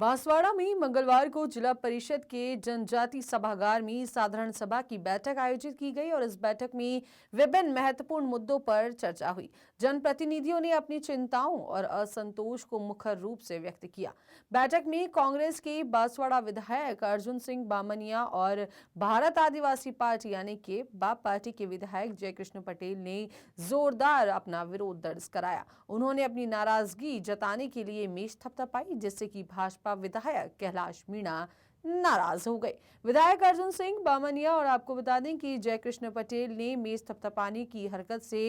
बांसवाड़ा में मंगलवार को जिला परिषद के जनजाति सभागार में साधारण सभा की बैठक आयोजित की गई और इस बैठक में विभिन्न महत्वपूर्ण मुद्दों पर चर्चा हुई। जनप्रतिनिधियों ने अपनी चिंताओं और असंतोष को मुखर रूप से व्यक्त किया। बैठक में कांग्रेस के बांसवाड़ा विधायक अर्जुन सिंह बामनिया और भारत आदिवासी पार्टी यानी कि बाप पार्टी के विधायक जयकृष्ण पटेल ने जोरदार अपना विरोध दर्ज कराया। उन्होंने अपनी नाराजगी जताने के लिए मेज थपथपाई, जिससे कि भाजपा विधायक कैलाश मीणा नाराज हो गए। विधायक अर्जुन सिंह बामनिया और आपको बता दें कि जयकृष्ण पटेल ने मेज थपथपाने की हरकत से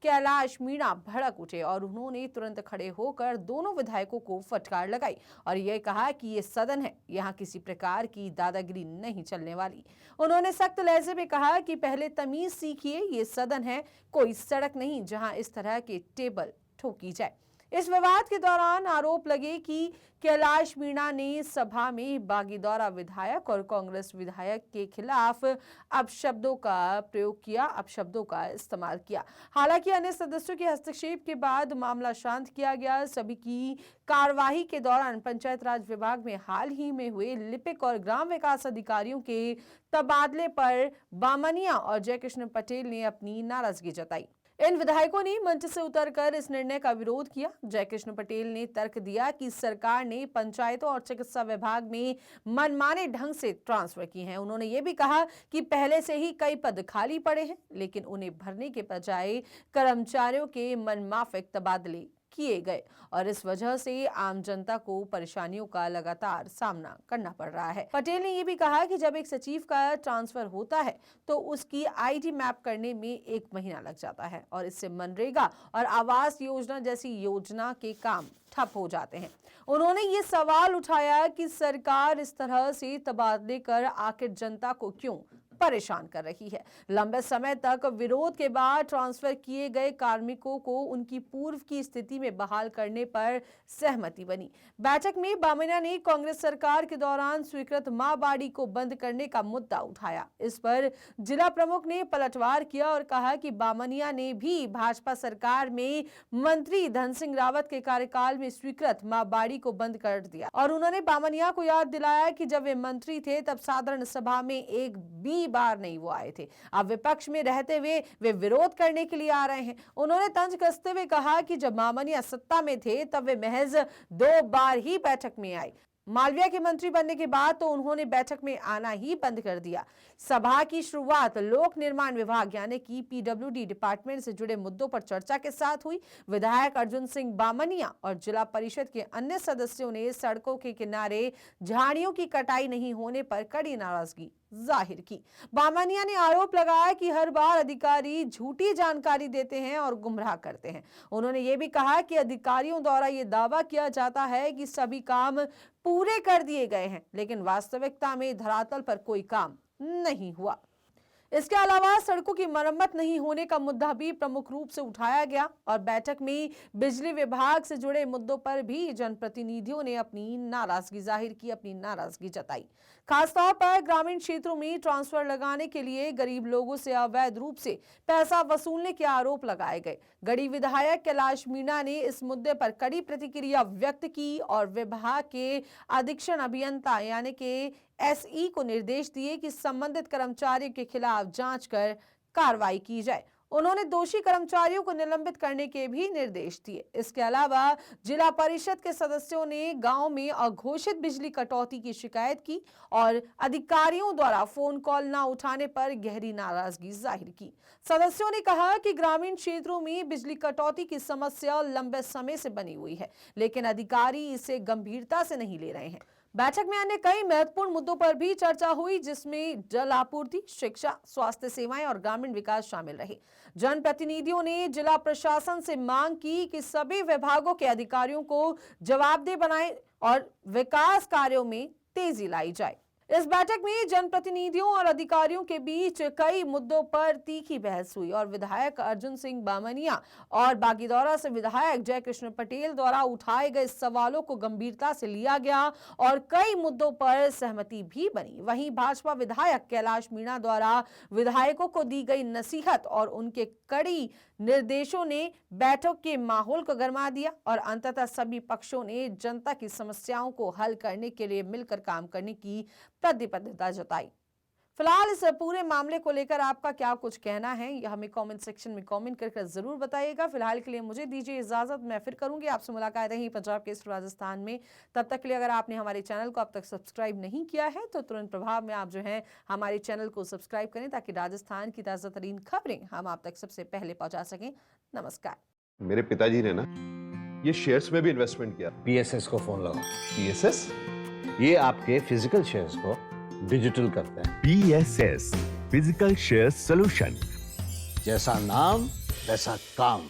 कैलाश मीणा भड़क उठे और उन्होंने तुरंत खड़े होकर दोनों विधायकों को फटकार लगाई और यह कहा कि ये सदन है, यहाँ किसी प्रकार की दादागिरी नहीं चलने वाली। उन्होंने सख्त लहजे में कहा कि पहले तमीज सीखिए, ये सदन है, कोई सड़क नहीं जहां इस तरह के टेबल ठोकी जाए। इस विवाद के दौरान आरोप लगे कि कैलाश मीणा ने सभा में बागीदौरा विधायक और कांग्रेस विधायक के खिलाफ अपशब्दों का प्रयोग किया, अपशब्दों का इस्तेमाल किया। हालांकि अन्य सदस्यों के हस्तक्षेप के बाद मामला शांत किया गया। सभी की कार्यवाही के दौरान पंचायत राज विभाग में हाल ही में हुए लिपिक और ग्राम विकास अधिकारियों के तबादले पर बामनिया और जयकृष्ण पटेल ने अपनी नाराजगी जताई। इन विधायकों ने मंच से उतरकर इस निर्णय का विरोध किया। जयकृष्ण पटेल ने तर्क दिया कि सरकार ने पंचायतों और चिकित्सा विभाग में मनमाने ढंग से ट्रांसफर किए हैं। उन्होंने ये भी कहा कि पहले से ही कई पद खाली पड़े हैं, लेकिन उन्हें भरने के बजाय कर्मचारियों के मनमाफिक तबादले किए गए और इस वजह से आम जनता को परेशानियों का लगातार सामना करना पड़ रहा है। पटेल ने यह भी कहा कि जब एक सचिव का ट्रांसफर होता है तो उसकी आईडी मैप करने में 1 महीना लग जाता है और इससे मनरेगा और आवास योजना जैसी योजना के काम ठप हो जाते हैं। उन्होंने ये सवाल उठाया कि सरकार इस तरह से तबादले कर आखिर जनता को क्यों परेशान कर रही है। लंबे समय तक विरोध के बाद ट्रांसफर किए गए कार्मिकों को उनकी पूर्व की स्थिति में बहाल करने पर सहमति बनी। बैठक में बामनिया ने कांग्रेस सरकार के दौरान स्वीकृत मां बाड़ी को बंद करने का मुद्दा उठाया। इस पर जिला प्रमुख ने पलटवार किया और कहा कि बामनिया ने भी भाजपा सरकार में मंत्री धन सिंह रावत के कार्यकाल में स्वीकृत मां बाड़ी को बंद कर दिया और उन्होंने बामनिया को याद दिलाया कि जब वे मंत्री थे तब साधारण सभा में एक भी बार नहीं वो आए थे। अब विपक्ष में रहते हुए वे विरोध करने के लिए आ रहे हैं। उन्होंने तंज कसते हुए कहा कि जब बामनिया सत्ता में थे तब वे महज 2 बार ही बैठक में आए। मालविया के मंत्री बनने के बाद तो उन्होंने बैठक में आना ही बंद कर दिया। सभा की शुरुआत लोक निर्माण विभाग यानी कि पीडब्ल्यूडी डिपार्टमेंट से जुड़े मुद्दों पर चर्चा के साथ हुई। विधायक अर्जुन सिंह बामनिया और जिला परिषद के अन्य सदस्यों ने सड़कों के किनारे झाड़ियों की कटाई नहीं होने पर कड़ी नाराजगी जाहिर की। बामनिया ने आरोप लगाया कि हर बार अधिकारी झूठी जानकारी देते हैं और गुमराह करते हैं। उन्होंने ये भी कहा कि अधिकारियों द्वारा ये दावा किया जाता है कि सभी काम पूरे कर दिए गए हैं, लेकिन वास्तविकता में धरातल पर कोई काम नहीं हुआ। इसके अलावा सड़कों की मरम्मत नहीं होने का मुद्दा भी प्रमुख रूप से उठाया गया और बैठक में बिजली विभाग से जुड़े मुद्दों पर भी जनप्रतिनिधियों ने अपनी नाराजगी जाहिर की, अपनी नाराजगी जताई। खासतौर पर ग्रामीण क्षेत्रों में ट्रांसफर लगाने के लिए गरीब लोगों से अवैध रूप से पैसा वसूलने के आरोप लगाए गए। गढ़ी विधायक कैलाश मीणा ने इस मुद्दे पर कड़ी प्रतिक्रिया व्यक्त की और विभाग के अधीक्षण अभियंता यानी कि एसई को निर्देश दिए कि संबंधित कर्मचारियों के खिलाफ जांच कर कार्रवाई की जाए। उन्होंने दोषी कर्मचारियों को निलंबित करने के भी निर्देश दिए। इसके अलावा जिला परिषद के सदस्यों ने गांव में अघोषित बिजली कटौती की शिकायत की और अधिकारियों द्वारा फोन कॉल न उठाने पर गहरी नाराजगी जाहिर की। सदस्यों ने कहा कि ग्रामीण क्षेत्रों में बिजली कटौती की समस्या लंबे समय से बनी हुई है, लेकिन अधिकारी इसे गंभीरता से नहीं ले रहे हैं। बैठक में अन्य कई महत्वपूर्ण मुद्दों पर भी चर्चा हुई, जिसमें जल आपूर्ति, शिक्षा, स्वास्थ्य सेवाएं और ग्रामीण विकास शामिल रहे। जनप्रतिनिधियों ने जिला प्रशासन से मांग की कि सभी विभागों के अधिकारियों को जवाबदेह बनाए और विकास कार्यों में तेजी लाई जाए। इस बैठक में जनप्रतिनिधियों और अधिकारियों के बीच कई मुद्दों पर तीखी बहस हुई और विधायक अर्जुन सिंह बामनिया और बागीदौरा से विधायक जय कृष्ण पटेल द्वारा उठाए गए सवालों को गंभीरता से लिया गया और कई मुद्दों पर सहमति भी बनी। वहीं भाजपा विधायक कैलाश मीणा द्वारा विधायकों को दी गई नसीहत और उनके कड़ी निर्देशों ने बैठक के माहौल को गरमा दिया और अंततः सभी पक्षों ने जनता की समस्याओं को हल करने के लिए मिलकर काम करने की प्रतिबद्धता जताई। फिलहाल इस पूरे मामले को लेकर आपका क्या कुछ कहना है, यह हमें कमेंट सेक्शन में कमेंट करके जरूर बताइएगा। फिलहाल के लिए मुझे दीजिए इजाजत, मैं फिर करूंगी आपसे मुलाकात यहीं पंजाब के इस राजस्थान में। तब तक के लिए अगर आपने हमारे चैनल को अब तक सब्सक्राइब नहीं किया है तो तुरंत प्रभाव में आप जो है हमारे चैनल को सब्सक्राइब करें ताकि राजस्थान की ताजा तरीन खबरें हम आप तक सबसे पहले पहुंचा सकें। नमस्कार। मेरे पिताजी ने ना ये शेयर्स में भी इन्वेस्टमेंट किया। पीएसएस को फोन लगाओ। पीएसएस? ये आपके फिजिकल शेयर्स को डिजिटल करते हैं। PSS physical share solution. जैसा नाम वैसा काम।